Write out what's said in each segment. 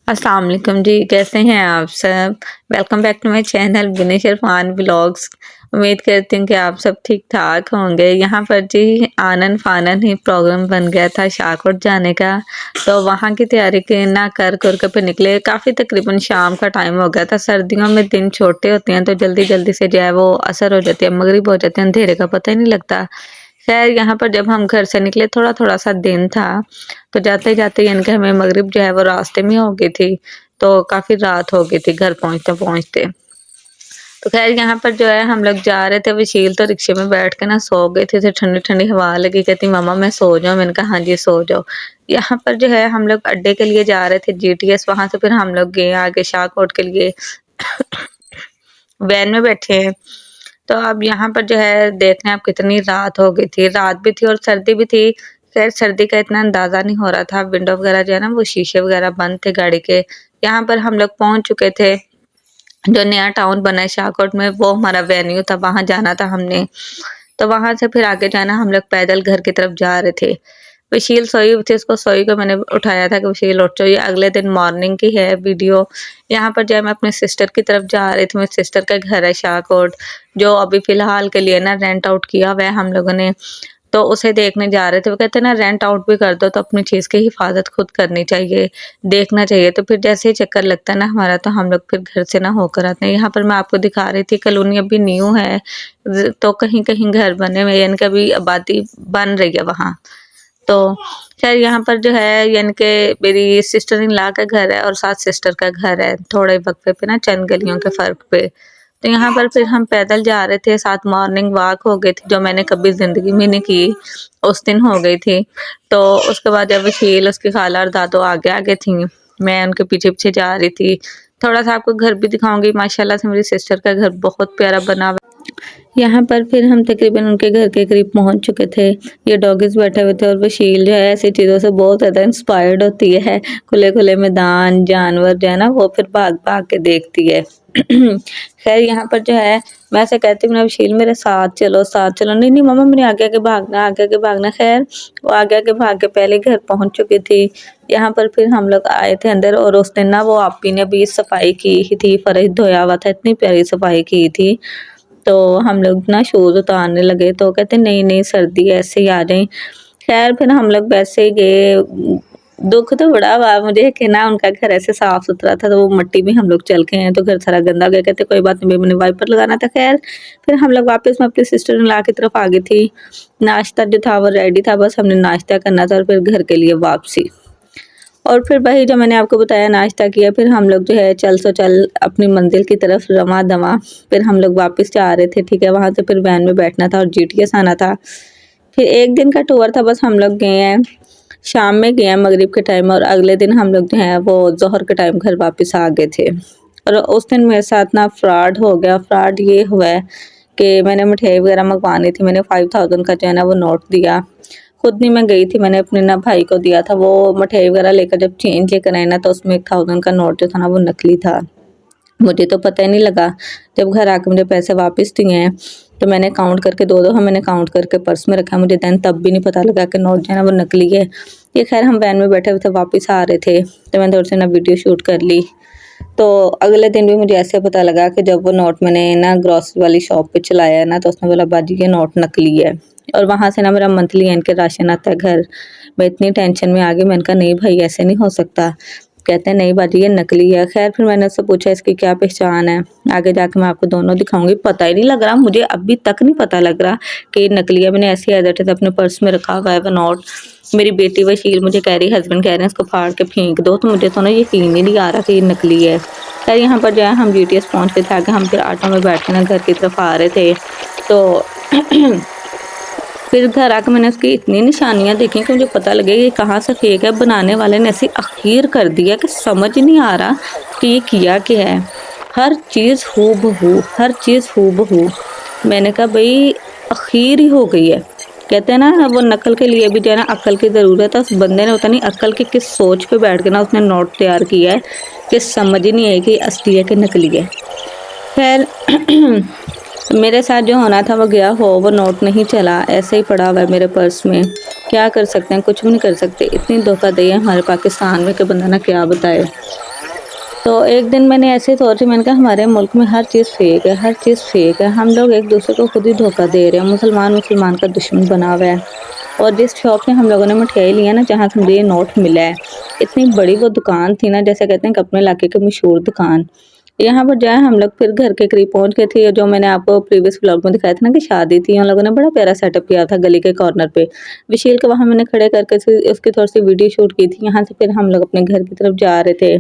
अस्सलाम वालेकुम जी, कैसे हैं आप सब? Welcome back to my channel Vinesh Irfan vlogs. उम्मीद करती हूँ कि आप सब ठीक-ठाक होंगे। यहाँ पर जी आनन-फानन ही प्रोग्राम बन गया था शाहकोट जाने का, तो वहाँ की तैयारी के ना कर-कुर के फिर निकले। काफ़ी तकरीबन शाम का टाइम हो गया था। सर्दियों में दिन छोटे होते हैं, तो जल्दी-जल्दी से जो है वो असर हो जाती है, मगरिब हो जाती है, अंधेरे का पता ही नहीं लगता। खैर यहाँ पर जब हम घर से निकले थोड़ा-थोड़ा सा दिन था, तो जाते-जाते यानी कि हमें मगरिब जो है वो रास्ते में हो गई थी, तो काफ़ी रात हो गई थी घर पहुँचते-पहुँचते। तो ख़ैर यहाँ पर जो है हम लोग जा रहे थे, वशील तो रिक्शे में बैठ के ना सो गए थे, तो ठंडी-ठंडी हवा लगी, कहती मम्मा मैं सो जाऊँ, मैंने कहा हाँ जी सो जाओ। यहाँ पर जो है हम लोग अड्डे के लिए जा रहे थे जीटीएस, वहाँ से फिर हम लोग गए आगे शाहकोट के लिए। वैन में बैठे हैं, तो अब यहाँ पर जो है देख रहे हैं आप कितनी रात हो गई थी, रात भी थी और सर्दी भी थी। ख़ैर सर्दी का इतना अंदाज़ा नहीं हो रहा था, विंडो वग़ैरह जो है ना वो शीशे वग़ैरह बंद थे गाड़ी के। यहाँ पर हम लोग पहुँच चुके थे, जो नया टाउन बना है शाहकोट में वो हमारा वेन्यू था, वहाँ जाना था हमने। तो वहाँ से फिर आगे जाना हम लोग पैदल घर की तरफ जा रहे थे। वशील सोई हुई थी, उसको सोई को मैंने उठाया था कि वशील उठ जाओ, ये अगले दिन मॉर्निंग की है वीडियो। यहाँ पर जो है मैं अपने सिस्टर की तरफ जा रही थी, मेरी सिस्टर का घर है शाहकोट, जो अभी फ़िलहाल के लिए ना रेंट आउट किया हुआ है हम लोगों ने, तो उसे देखने जा रहे थे। वो कहते हैं ना रेंट आउट भी कर दो तो अपनी चीज़ की हिफाज़त खुद करनी चाहिए, देखना चाहिए। तो फिर जैसे ही चक्कर लगता है ना हमारा, तो हम लोग फिर घर से ना होकर आते हैं। यहाँ पर मैं आपको दिखा रही थी कॉलोनी अभी न्यू है, तो कहीं-कहीं घर बने हुए यानी कि अभी आबादी बन रही है वहाँ। तो ख़ैर यहाँ पर जो है यानी कि मेरी सिस्टर इन लॉ का घर है और साथ सिस्टर का घर है, थोड़े वक़्फ़े पे ना चंद गलियों के फ़र्क पे। तो यहाँ पर फिर हम पैदल जा रहे थे, साथ मॉर्निंग वॉक हो गई थी, जो मैंने कभी ज़िंदगी में नहीं की, उस दिन हो गई थी। तो उसके बाद जब वशील, उसकी खाला और दादू आगे-आगे थीं, मैं उनके पीछे-पीछे जा रही थी। थोड़ा-सा आपको घर भी दिखाऊँगी, माशाल्लाह से मेरी सिस्टर का घर बहुत प्यारा बना हुआ है। यहाँ पर फिर हम तकरीबन उनके घर के करीब पहुँच चुके थे। ये डॉगीज़ बैठे हुए थे और वशील जो है ऐसी चीज़ों से बहुत ज़्यादा इंस्पायर्ड होती है। खुले-खुले मैदान, जानवर जो है ना वो फिर भाग-भाग के देखती है। ख़ैर यहाँ पर जो है मैं ऐसे कहती हूँ ना वशील मेरे साथ चलो, साथ चलो। नहीं, नहीं मम्मा मुझे आगे-आगे भागना, आगे-आगे भागना। ख़ैर वो आगे-आगे भाग के पहले घर पहुँच चुकी थी। यहाँ पर फिर हम लोग आए थे अंदर और उस दिन ना वो आपी ने भी सफाई की ही थी, फ़र्श धोया हुआ था, इतनी प्यारी सफाई की थी। तो हम लोग ना शूज़ उतारने लगे तो कहते नहीं, नहीं सर्दी है ऐसे ही आ जाएँ। ख़ैर फिर हम लोग वैसे ही गए। दुःख तो बड़ा हुआ मुझे कि ना उनका घर ऐसे साफ़-सुथरा था, तो वो मिट्टी में हम लोग चल के आए तो घर सारा गंदा हो गया। कहते कोई बात नहीं, मैंने वाइपर लगाना था। ख़ैर फिर हम लोग वापस मैं अपनी सिस्टर इन लॉ की तरफ आ गई थी। नाश्ता जो था वो रेडी था, बस हमने नाश्ता करना था और फिर घर के लिए वापसी। और फिर वही जो मैंने आपको बताया नाश्ता किया, फिर हम लोग जो है चल सो चल अपनी मंज़िल की तरफ रवां-दवां। फिर हम लोग वापस जा रहे थे, ठीक है, वहाँ से फिर वैन में बैठना था और जीटीएस आना था। फिर 1 दिन का टूर था, बस हम लोग गए हैं, शाम में गए हैं मगरिब के टाइम और अगले दिन हम लोग जो है वो ज़ोहर के टाइम घर वापस आ गए थे। और उस दिन मेरे साथ ना फ्रॉड हो गया, फ्रॉड ये हुआ है कि मैंने मिठाई वग़ैरह मँगवानी थी, मैंने 5000 का जो है ना वो नोट दिया। खुद नहीं मैं गई थी, मैंने अपने ना भाई को दिया था, वो मिठाई वग़ैरह लेकर जब चेंज लेकर आए ना तो उसमें 1000 का नोट जो था ना वो नकली था। मुझे तो पता ही नहीं लगा, जब घर आके मुझे पैसे वापस दिए हैं, तो मैंने काउंट करके 2-2 मैंने काउंट करके पर्स में रखा, मुझे दैन तब भी नहीं पता लगा कि नोट जो है ना वो नकली है। ये ख़ैर हम वैन में बैठे हुए थे, वापस आ रहे थे, तो मैंने थोड़ी सी ना वीडियो शूट कर ली। तो अगले दिन भी मुझे ऐसे पता लगा कि जब वो नोट मैंने ना ग्रोसरी वाली शॉप पे चलाया ना, तो उसने बोला बाजी ये नोट नकली है। और वहाँ से ना मेरा मंथली यानी कि राशन आता है घर। मैं इतनी टेंशन में आ गई, मैंने कहा नहीं भाई ऐसे नहीं हो सकता। कहते हैं नहीं बाजी ये नकली है। ख़ैर फिर मैंने उससे पूछा इसकी क्या पहचान है? आगे जाके मैं आपको दोनों दिखाऊँगी। पता ही नहीं लग रहा, मुझे अभी तक नहीं पता लग रहा कि ये नकली है। मैंने ऐसे ही एज़ इट इज़ अपने पर्स में रखा हुआ है वो नोट। मेरी बेटी वशील मुझे कह रही, हस्बैंड कह रहे हैं इसको फाड़ के फेंक दो, तो मुझे तो ना यकीन ही नहीं आ रहा कि ये नकली है। ख़ैर यहाँ पर जो है हम जीटीएस पहुँच गए थे, आगे हम फिर ऑटो में बैठ के ना घर की तरफ आ रहे थे। तो फिर घर आके मैंने उसकी इतनी निशानियाँ देखी कि मुझे पता लगे ये कहाँ से फेक है। बनाने वाले ने ऐसी अख़ीर कर दिया कि समझ नहीं आ रहा कि ये किया क्या है। हर चीज़ हूबहू, हर चीज़ हूबहू। मैंने कहा भई अख़ीर ही हो गई है। कहते हैं ना वो नकल के लिए भी जो है ना अक्ल की ज़रूरत है। उस बंदे ने पता नहीं अक्ल की किस सोच पे बैठ के ना उसने नोट तैयार किया है कि समझ ही नहीं आई कि असली है कि नकली है। ख़ैर मेरे साथ जो होना था वो गया हो, वो नोट नहीं चला, ऐसे ही पड़ा हुआ है मेरे पर्स में। क्या कर सकते हैं? कुछ भी नहीं कर सकते। इतनी धोखाधड़ी है हमारे पाकिस्तान में कि बंदा ना क्या बताए। तो एक दिन मैंने ऐसे ही सोची, मैंने कहा हमारे मुल्क में हर चीज़ फ़ेक है, हर चीज़ फ़ेक है। हम लोग एक-दूसरे को खुद ही धोखा दे रहे हैं, मुसलमान मुसलमान का दुश्मन बना हुआ है। और जिस शॉप से हम लोगों ने मिठाई ली है ना, जहाँ से मुझे ये नोट मिला है, इतनी बड़ी वो दुकान थी ना, जैसे कहते हैं कि अपने इलाके की मशहूर दुकान। यहाँ पर जो है हम लोग फिर घर के करीब पहुँच गए थे, जो मैंने आपको प्रीवियस व्लॉग में दिखाया था ना कि शादी थी, उन लोगों ने बड़ा प्यारा सेटअप किया था गली के कॉर्नर पे। विशील को वहाँ मैंने खड़े करके उसकी थोड़ी-सी वीडियो शूट की थी। यहाँ से फिर हम लोग अपने घर की तरफ जा रहे थे।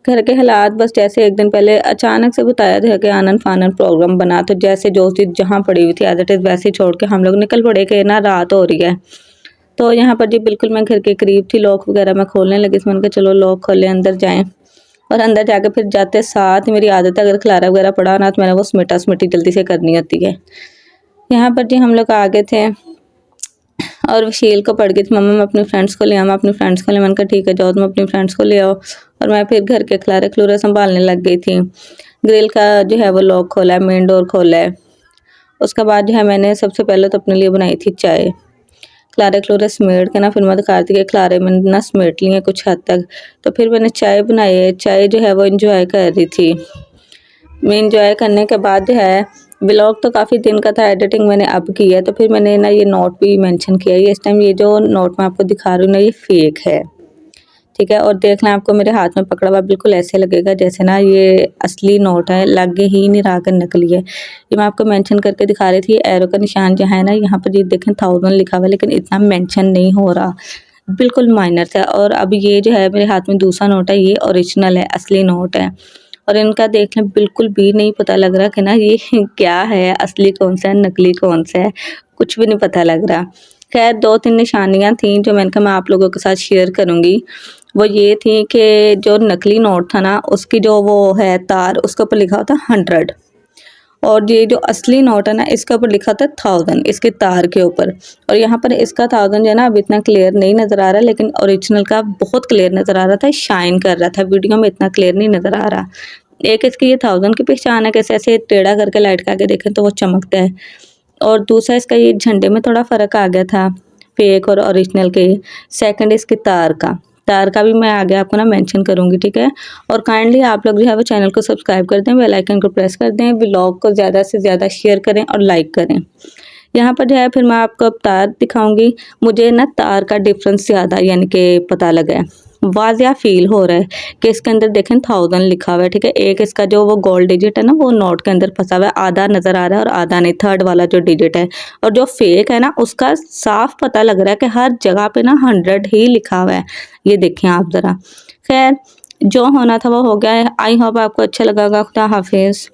घर के हालात बस जैसे एक दिन पहले अचानक से बताया था कि आनन-फानन प्रोग्राम बना, तो जैसे जो चीज़ जहाँ पड़ी हुई थी एज़ इट इज़ वैसे ही छोड़ के हम लोग निकल पड़े कि ना रात हो रही है। तो यहाँ पर जी बिल्कुल मैं घर के करीब थी, लॉक वगैरह मैं खोलने लगी थी, मैंने कहा चलो लॉक खोलें, अंदर जाएँ। और अंदर जाके फिर जाते साथ मेरी आदत है, अगर खलारा वगैरह पड़ा ना तो मैंने वो समेटा-समेटी जल्दी से करनी होती है। यहाँ पर जी हम लोग आ गए थे और वशील को पड़ गई थी, मम्मा मैं अपनी फ्रेंड्स को ले आऊँ, मैं अपनी फ्रेंड्स को ले, मैंने कहा ठीक है जाओ तुम अपनी फ्रेंड्स को ले आओ। और मैं फिर घर के खलारे-खलूरे सँभालने लग गई थी। ग्रिल का जो है वो लॉक खोला है, मेन डोर खोला है। उसके बाद जो है मैंने सबसे पहले तो अपने लिए बनाई थी चाय। खलारे-खलूरे समेट के ना फिर मैं दिखा रही थी कि खलारे मैंने ना समेट लिए हैं कुछ हद तक। तो फिर मैंने चाय बनाई है, चाय जो है वो एन्जॉय कर रही थी। मैं एन्जॉय करने के बाद जो है व्लॉग तो काफ़ी दिन का था, एडिटिंग मैंने अब की है, तो फिर मैंने ना ये नोट भी मेंशन किया है। इस टाइम ये जो नोट मैं आपको दिखा रही हूँ ना ये फेक है, ठीक है। और देख लें आपको मेरे हाथ में पकड़ा हुआ बिल्कुल ऐसे लगेगा जैसे ना ये असली नोट है, लग ही नहीं रहा कि नकली है। ये मैं आपको मेंशन करके दिखा रही थी, एरो का निशान जो है ना यहाँ पर ये देखें 1000 लिखा हुआ है, लेकिन इतना मेंशन नहीं हो रहा, बिल्कुल माइनर था। और अब ये जो है मेरे हाथ में दूसरा नोट है, ये ओरिजिनल है, असली नोट है। और इनका देख लें बिल्कुल भी नहीं पता लग रहा कि ना ये क्या है, असली कौन सा है, नकली कौन सा है, कुछ भी नहीं पता लग रहा। खैर 2-3 निशानियाँ थीं जो मैंने कहा मैं आप लोगों के साथ शेयर करूँगी। वो ये थी कि जो नकली नोट था ना उसकी जो वो है तार, उसके ऊपर लिखा होता 100, और ये जो असली नोट है ना इसके ऊपर लिखा था 1000 इसके तार के ऊपर। और यहाँ पर इसका 1000 जो है ना अब इतना क्लियर नहीं नज़र आ रहा, लेकिन ओरिजिनल का बहुत क्लियर नज़र आ रहा था, शाइन कर रहा था, वीडियो में इतना क्लियर नहीं नज़र आ रहा। एक इसकी ये 1000 की पहचान है, कैसे ऐसे टेढ़ा करके लाइट का आगे देखें तो वो चमकता है। और दूसरा इसका ये झंडे में थोड़ा फ़र्क आ गया था, फेक और ओरिजिनल के। सेकंड इसके तार का भी मैं आगे आपको ना मेंशन करूँगी, ठीक है। और काइंडली आप लोग जो है वो चैनल को सब्सक्राइब कर दें, बेल आइकन को प्रेस कर दें, व्लॉग को ज़्यादा से ज़्यादा शेयर करें और लाइक करें। यहाँ पर जो है फिर मैं आपको अब तार दिखाऊंगी। मुझे ना तार का डिफरेंस ज़्यादा यानी कि पता लगा है, वाज़िया फ़ील हो रहा है कि इसके अंदर देखें 1000 लिखा हुआ है, ठीक है। एक इसका जो वो गोल्ड डिजिट है ना वो नोट के अंदर फंसा हुआ है, आधा नज़र आ रहा है और आधा नहीं, थर्ड वाला जो डिजिट है। और जो फेक है ना उसका साफ पता लग रहा है कि हर जगह पे ना 100 ही लिखा हुआ है। ये देखें आप ज़रा। खैर जो होना था वो हो गया है। आई होप आपको अच्छा लगा होगा। खुदा हाफिज़।